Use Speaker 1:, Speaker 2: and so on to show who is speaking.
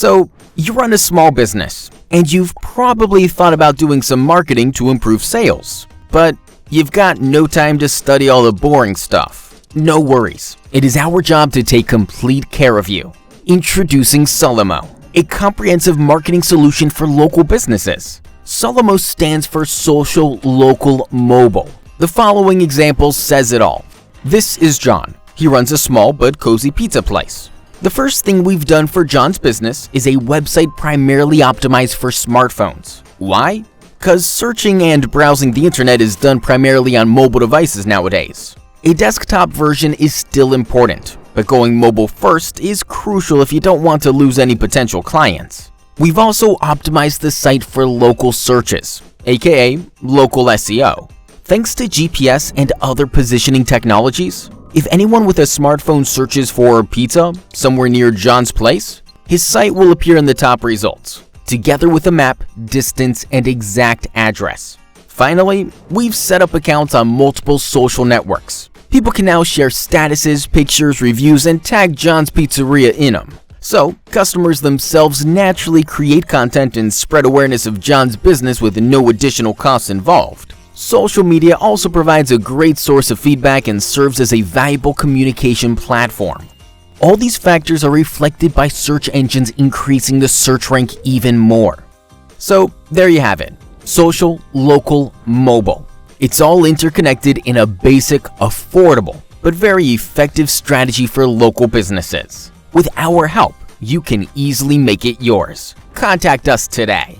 Speaker 1: So, you run a small business, and you've probably thought about doing some marketing to improve sales, but you've got no time to study all the boring stuff. No worries, it is our job to take complete care of you. Introducing Solomo, a comprehensive marketing solution for local businesses. Solomo stands for Social, Local, Mobile. The following example says it all. This is John. He runs a small but cozy pizza place. The first thing we've done for John's business is a website primarily optimized for smartphones. Why? Because searching and browsing the internet is done primarily on mobile devices nowadays. A desktop version is still important, but going mobile first is crucial if you don't want to lose any potential clients. We've also optimized the site for local searches, aka local SEO. Thanks to GPS and other positioning technologies, if anyone with a smartphone searches for pizza somewhere near John's place, his site will appear in the top results, together with a map, distance, and exact address. Finally, we've set up accounts on multiple social networks. People can now share statuses, pictures, reviews, and tag John's Pizzeria in them. So, customers themselves naturally create content and spread awareness of John's business with no additional costs involved. Social media also provides a great source of feedback and serves as a valuable communication platform. All these factors are reflected by search engines increasing the search rank even more. So, there you have it. Social, local, mobile. It's all interconnected in a basic, affordable, but very effective strategy for local businesses. With our help, you can easily make it yours. Contact us today.